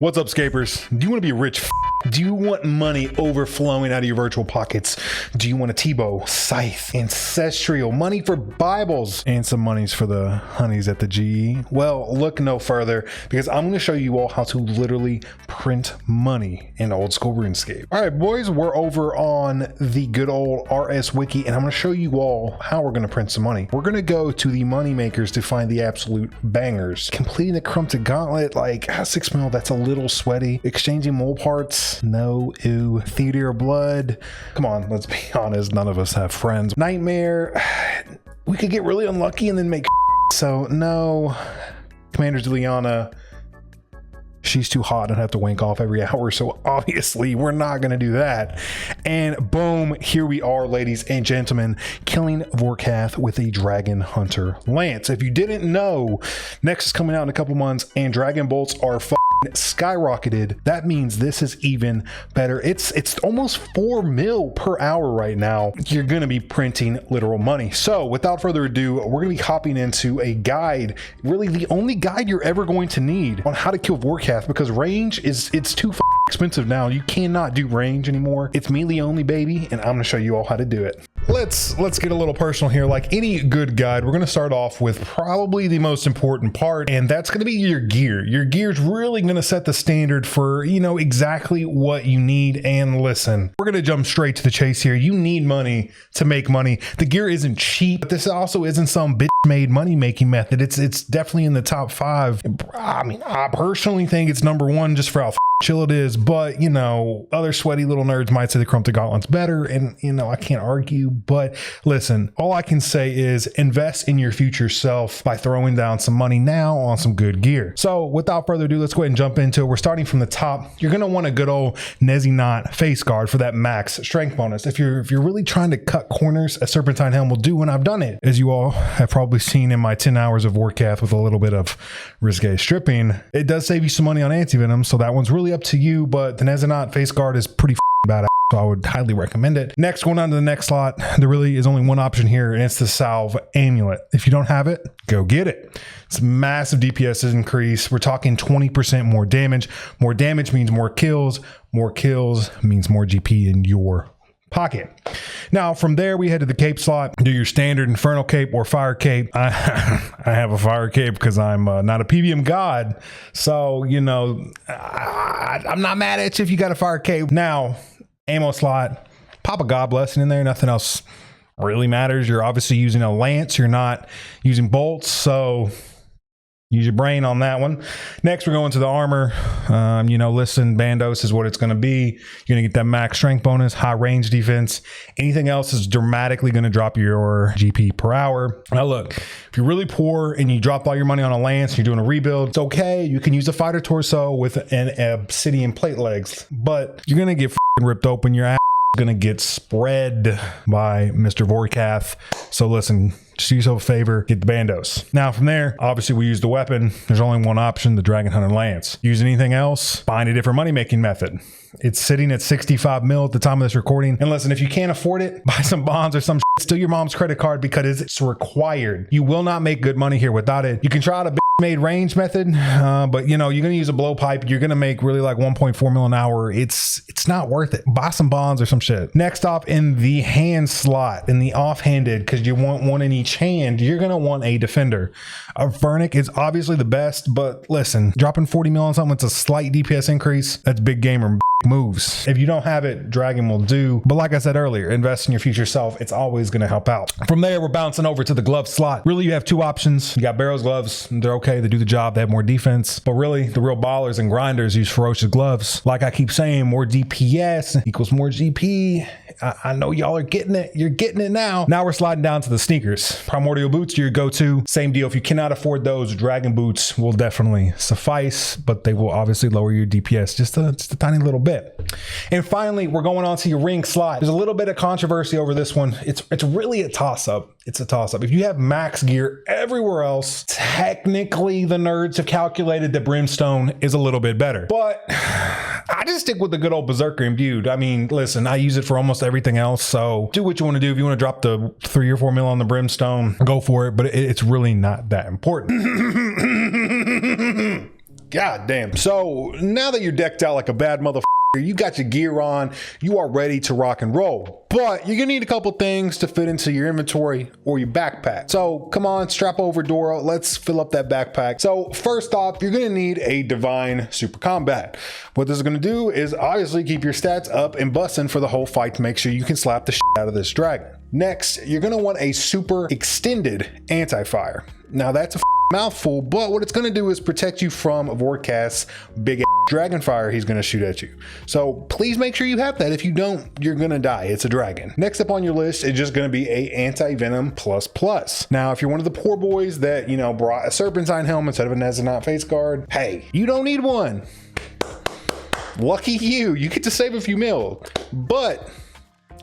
What's up, scapers? Do you want to be rich? Do you want money overflowing out of your virtual pockets? Do you want a Tebow, Scythe, Ancestral, money for Bibles, and some monies for the honeys at the GE? Well, look no further, because I'm going to show you all how to literally print money in old school RuneScape. All right, boys, we're over on the good old RS Wiki, and I'm going to show you all how we're going to print some money. We're going to go to the money makers to find the absolute bangers. Completing the Corrupted Gauntlet, like 6 mil, that's a little sweaty. Exchanging mole parts, no. Ew. Theater of Blood, come on, let's be honest, none of us have friends. Nightmare, we could get really unlucky and then make so no. Commander Juliana, she's too hot and have to wink off every hour, so obviously we're not going to do that. And boom, here we are, ladies and gentlemen, killing Vorkath with a Dragon Hunter Lance. If you didn't know, next is coming out in a couple months and Dragon Bolts are skyrocketed. That means this is even better. It's almost 4 mil per hour right now. You're going to be printing literal money. So without further ado, we're going to be hopping into a guide, really the only guide you're ever going to need on how to kill Vorkath, because range it's too expensive now. You cannot do range anymore. It's melee only, baby, and I'm going to show you all how to do it. Let's get a little personal here. Like any good guide, we're going to start off with probably the most important part, and that's going to be your gear. Your gear's really going to set the standard for, you know, exactly what you need. And listen, we're going to jump straight to the chase here. You need money to make money. The gear isn't cheap, but this also isn't some bitch made money making method. It's definitely in the top 5. I mean, I personally think it's number 1 just for how chill it is, but you know, other sweaty little nerds might say the Corrupted Gauntlet's better, and you know, I can't argue. But listen, all I can say is invest in your future self by throwing down some money now on some good gear. So without further ado, let's go ahead and jump into it. We're starting from the top. You're going to want a good old Nezzy Knot face guard for that max strength bonus. If you're really trying to cut corners, a Serpentine Helm will do, and I've done it, as you all have probably seen in my 10 hours of Vorkath with a little bit of risque stripping. It does save you some money on anti-venom, so that one's really up to you, but the Nezzy Knot face guard is pretty badass, so I would highly recommend it. Next, going on to the next slot, there really is only one option here, and it's the Salve Amulet. If you don't have it, go get it. It's massive DPS increase. We're talking 20% more damage. More damage means more kills. More kills means more GP in your pocket. Now from there we head to the cape slot. Do your standard Infernal Cape or Fire Cape. I have a Fire Cape because I'm not a PVM god, so you know, I'm not mad at you if you got a Fire Cape. Now ammo slot, pop a God Blessing in there. Nothing else really matters. You're obviously using a lance, you're not using bolts, so use your brain on that one. Next, we're going to the armor. You know, listen, Bandos is what it's going to be. You're going to get that max strength bonus, high range defense. Anything else is dramatically going to drop your GP per hour. Now, look, if you're really poor and you drop all your money on a lance, and you're doing a rebuild, it's okay. You can use a fighter torso with an obsidian plate legs, but you're going to get ripped open. Your ass is going to get spread by Mr. Vorkath. So listen, just do yourself a favor, get the Bandos. Now from there, obviously we use the weapon. There's only one option, the Dragon Hunter Lance. Use anything else, find a different money making method. It's sitting at 65 mil at the time of this recording. And listen, if you can't afford it, buy some bonds or some shit. Steal your mom's credit card because it's required. You will not make good money here without it. You can try to made range method, but you know, you're going to use a blowpipe. You're going to make really like 1.4 mil an hour. It's not worth it. Buy some bonds or some shit. Next off, in the hand slot, in the offhanded, because you want one in each hand, you're going to want a defender. A Darnic is obviously the best, but listen, dropping 40 mil on something with a slight DPS increase, that's big gamer moves. If you don't have it, Dragon will do. But like I said earlier, invest in your future self. It's always going to help out. From there, we're bouncing over to the glove slot. Really, you have 2 options. You got Barrow's gloves. They're okay. They do the job. They have more defense. But really, the real ballers and grinders use Ferocious gloves. Like I keep saying, more DPS equals more GP. I know y'all are getting it. You're getting it now. Now we're sliding down to the sneakers. Primordial boots are your go-to. Same deal. If you cannot afford those, Dragon boots will definitely suffice, but they will obviously lower your DPS just a tiny little bit. And finally, we're going on to your ring slot. There's a little bit of controversy over this one. It's really a toss-up. It's a toss-up. If you have max gear everywhere else, technically the nerds have calculated that Brimstone is a little bit better. But I just stick with the good old Berserker imbued. I mean, listen, I use it for almost everything else. So do what you want to do. If you want to drop the 3 or 4 mil on the Brimstone, go for it. But it's really not that important. God damn. So now that you're decked out like a bad motherfucker, you got your gear on, you are ready to rock and roll. But you're gonna need a couple things to fit into your inventory or your backpack. So come on, strap over, Dora. Let's fill up that backpack. So first off, you're gonna need a Divine Super Combat. What this is gonna do is obviously keep your stats up and busting for the whole fight to make sure you can slap the shit out of this dragon. Next, you're gonna want a super extended anti-fire. Now that's a mouthful, but what it's going to do is protect you from Vorkath's big dragon fire he's going to shoot at you. So please make sure you have that. If you don't, you're going to die. It's a dragon. Next up on your list is just going to be a anti-venom plus. Now, if you're one of the poor boys that, you know, brought a serpentine helmet instead of a Nezanot face guard, hey, you don't need one. Lucky you get to save a few mil. But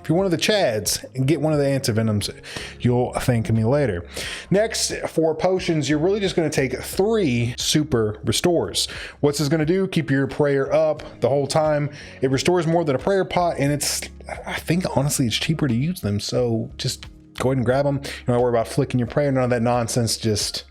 if you're one of the Chads and get one of the antivenoms, you'll thank me later. Next, for potions, you're really just going to take 3 super restores. What's this going to do? Keep your prayer up the whole time. It restores more than a prayer pot, and I think honestly it's cheaper to use them. So just go ahead and grab them. You don't have to worry about flicking your prayer, none of that nonsense. Just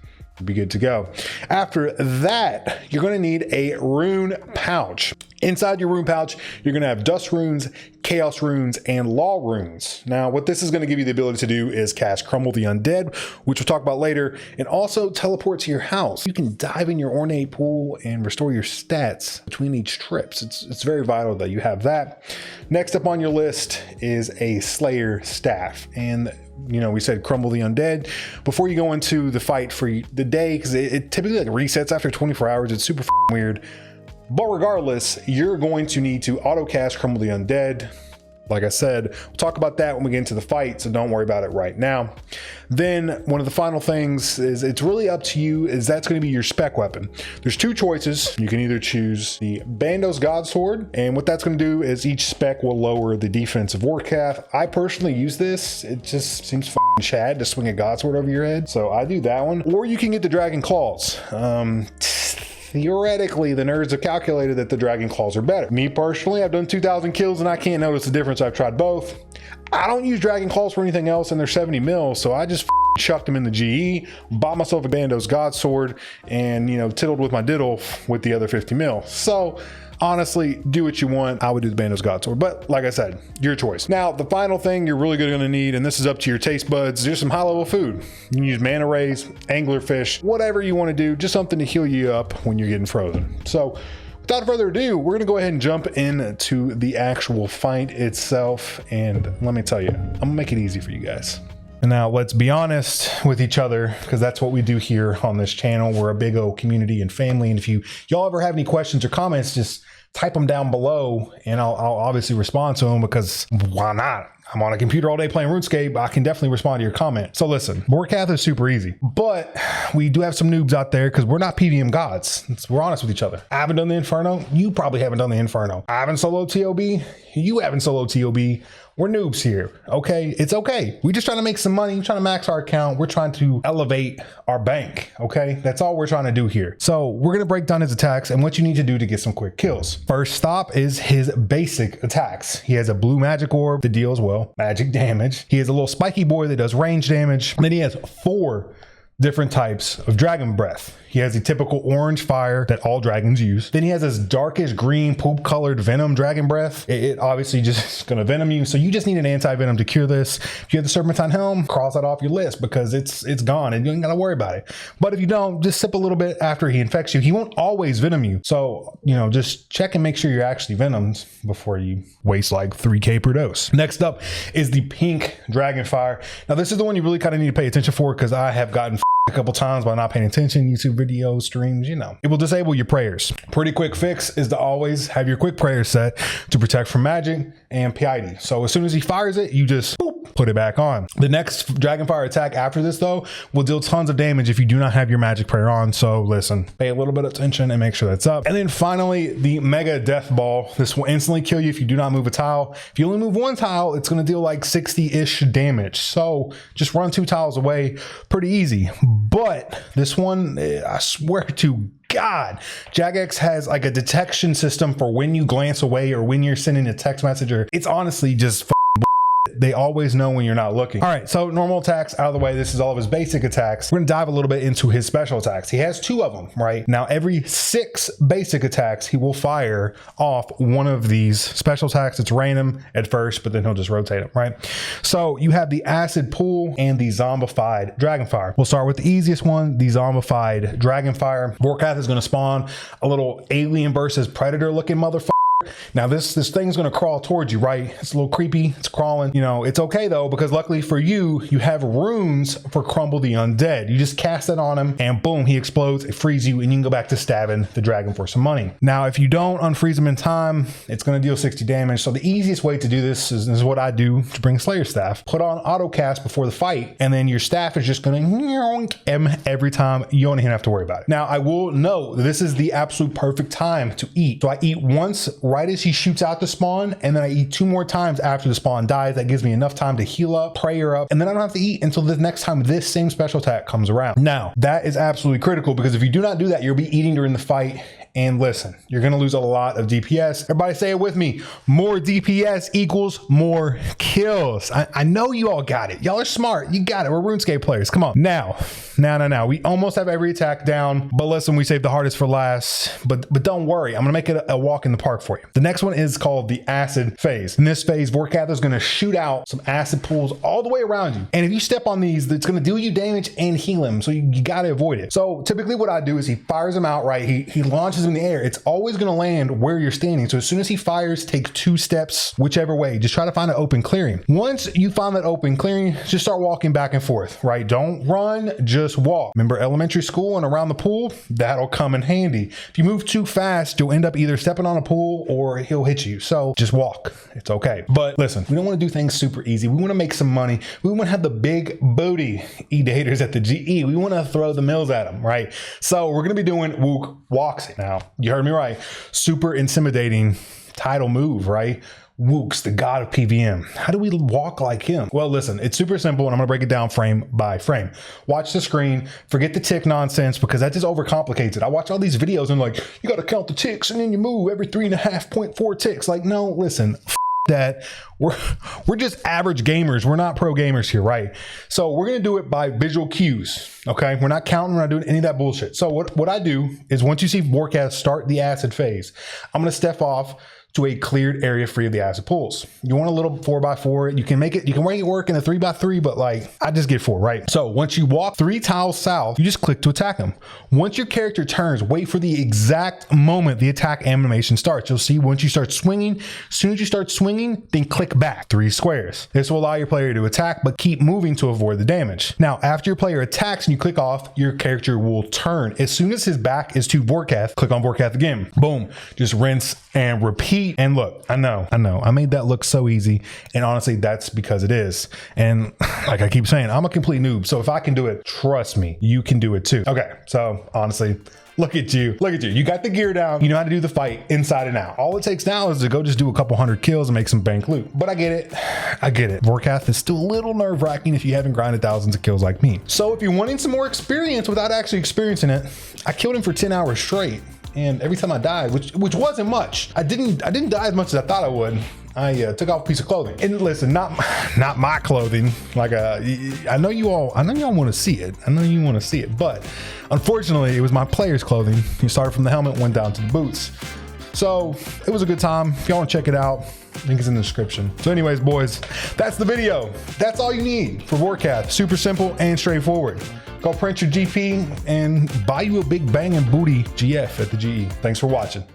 be good to go. After that, you're going to need a rune pouch. Inside your rune pouch, you're going to have dust runes, chaos runes, and law runes. Now, what this is going to give you the ability to do is cast Crumble the Undead, which we'll talk about later, and also teleport to your house. You can dive in your ornate pool and restore your stats between each trips. It's very vital that you have that. Next up on your list is a Slayer staff. And you know, we said Crumble the Undead before you go into the fight for the day, because it typically like resets after 24 hours. It's super weird. But regardless, you're going to need to auto cast Crumble the Undead. Like I said, we'll talk about that when we get into the fight, so don't worry about it right now. Then one of the final things is it's really up to you, is that's going to be your spec weapon. There's 2 choices. You can either choose the Bandos Godsword, and what that's going to do is each spec will lower the defense of Vorkath. I personally use this. It just seems f***ing Chad to swing a Godsword over your head, so I do that one. Or you can get the Dragon Claws. Theoretically, the nerds have calculated that the Dragon Claws are better. Me personally, I've done 2,000 kills and I can't notice the difference. I've tried both. I don't use Dragon Claws for anything else, and they're 70 mil, so I just chucked them in the GE, bought myself a Bandos Godsword, and, you know, tiddled with my diddle with the other 50 mil. So honestly, do what you want. I would do the Bandos Godsword, but like I said, your choice. Now, the final thing you're really going to need, and this is up to your taste buds, just some high-level food. You can use manta rays, anglerfish, whatever you want to do, just something to heal you up when you're getting frozen. So without further ado, we're going to go ahead and jump into the actual fight itself. And let me tell you, I'm going to make it easy for you guys. Now, let's be honest with each other, because that's what we do here on this channel. We're a big old community and family. And if y'all ever have any questions or comments, just type them down below and I'll obviously respond to them, because why not? I'm on a computer all day playing RuneScape. I can definitely respond to your comment. So listen, Vorkath is super easy, but we do have some noobs out there because we're not PVM gods. We're honest with each other. I haven't done the Inferno. You probably haven't done the Inferno. I haven't soloed TOB. You haven't soloed TOB. We're noobs here, okay? It's okay. We're just trying to make some money. We're trying to max our account. We're trying to elevate our bank, okay? That's all we're trying to do here. So we're gonna break down his attacks and what you need to do to get some quick kills. First stop is his basic attacks. He has a blue magic orb that deals, well, magic damage. He has a little spiky boy that does range damage. And then he has 4 different types of dragon breath. He has a typical orange fire that all dragons use. Then he has this darkish green poop colored venom dragon breath. It obviously just is gonna venom you. So you just need an anti-venom to cure this. If you have the serpentine helm, cross that off your list because it's gone and you ain't gotta worry about it. But if you don't, just sip a little bit after he infects you. He won't always venom you. So, you know, just check and make sure you're actually venomed before you waste like 3K per dose. Next up is the pink dragon fire. Now this is the one you really kind of need to pay attention for, because I have gotten a couple times by not paying attention. YouTube videos, streams, you know. It will disable your prayers. Pretty quick fix is to always have your quick prayer set to protect from magic and PID. So as soon as he fires it, you just boop, put it back on. The next dragon fire attack after this though will deal tons of damage if you do not have your magic prayer on. So listen, pay a little bit of attention and make sure that's up. And then finally, the mega death ball. This will instantly kill you if you do not move a tile. If you only move 1 tile, it's going to deal like 60-ish damage. So just run 2 tiles away. Pretty easy. But this one, I swear to God, Jagex has like a detection system for when you glance away or when you're sending a text message, or it's honestly just They always know when you're not looking. All right, so normal attacks out of the way. This is all of his basic attacks. We're gonna dive a little bit into his special attacks. He has 2 of them, right? Now, every 6 basic attacks, he will fire off one of these special attacks. It's random at first, but then he'll just rotate them, right? So you have the Acid Pool and the Zombified Dragonfire. We'll start with the easiest one, the Zombified Dragonfire. Vorkath is gonna spawn a little alien versus predator looking motherfucker. Now this thing's gonna crawl towards you, right? It's a little creepy, it's crawling. You know, it's okay though, because luckily for you, you have runes for Crumble the Undead. You just cast it on him and boom, he explodes, it frees you, and you can go back to stabbing the dragon for some money. Now, if you don't unfreeze him in time, it's gonna deal 60 damage. So the easiest way to do this is what I do to bring Slayer Staff. Put on auto cast before the fight, and then your staff is just gonna M every time. You don't even have to worry about it. Now, I will note this is the absolute perfect time to eat. So I eat once right as he shoots out the spawn, and then I eat 2 more times after the spawn dies. That gives me enough time to heal up, prayer up, and then I don't have to eat until the next time this same special attack comes around. Now, that is absolutely critical, because if you do not do that, you'll be eating during the fight. And listen, you're gonna lose a lot of DPS. Everybody say it with me. More DPS equals more kills. I know you all got it. Y'all are smart. You got it. We're RuneScape players. Come on. Now. We almost have every attack down, but listen, we saved the hardest for last. But don't worry, I'm gonna make it a walk in the park for you. The next one is called the Acid Phase. In this phase, Vorkath is gonna shoot out some acid pools all the way around you. And if you step on these, it's gonna deal you damage and heal him. So you gotta avoid it. So typically what I do is he fires them out, right? He launches in the air. It's always going to land where you're standing. So as soon as he fires, take 2 steps, whichever way. Just try to find an open clearing. Once you find that open clearing, just start walking back and forth, right? Don't run, just walk. Remember elementary school and around the pool? That'll come in handy. If you move too fast, you'll end up either stepping on a pool or he'll hit you. So just walk. It's okay. But listen, we don't want to do things super easy. We want to make some money. We want to have the big booty edators at the GE. We want to throw the mills at them, right? So we're going to be doing Wook walks now. You heard me right. Super intimidating title move, right? Wook's the god of PVM. How do we walk like him? Well, listen, it's super simple, and I'm gonna break it down frame by frame. Watch the screen, forget the tick nonsense, because that just overcomplicates it. I watch all these videos and like, you gotta count the ticks and then you move every 3.5.4 ticks. Like, no, listen, that we're just average gamers. We're not pro gamers here, right? So we're gonna do it by visual cues. Okay, we're not counting, we're not doing any of that bullshit. So what I do is once you see Vorkath start the acid phase, I'm gonna step off to a cleared area free of the acid pools. You want a little 4x4, you can make it work in a 3x3, but like I just get 4, right? So once you walk 3 tiles south, you just click to attack him. Once your character turns, wait for the exact moment the attack animation starts. You'll see once you start swinging, as soon as you start swinging, then click back 3 squares. This will allow your player to attack, but keep moving to avoid the damage. Now, after your player attacks and you click off, your character will turn. As soon as his back is to Vorkath, click on Vorkath again. Boom, just rinse and repeat. And look, I know, I made that look so easy. And honestly, that's because it is. And like I keep saying, I'm a complete noob. So if I can do it, trust me, you can do it too. Okay, so honestly, look at you. You got the gear down. You know how to do the fight inside and out. All it takes now is to go just do a couple 100 kills and make some bank loot. But I get it. Vorkath is still a little nerve wracking if you haven't grinded thousands of kills like me. So if you're wanting some more experience without actually experiencing it, I killed him for 10 hours straight. And every time I died, which wasn't much, I didn't die as much as I thought I would. I took off a piece of clothing. And listen, not my clothing. Like I know you all want to see it. But unfortunately, it was my player's clothing. You started from the helmet, went down to the boots. So it was a good time. If y'all want to check it out, link is in the description. So anyways, boys, that's the video. That's all you need for Vorkath. Super simple and straightforward. Go print your GP and buy you a big banging booty GF at the GE. Thanks for watching.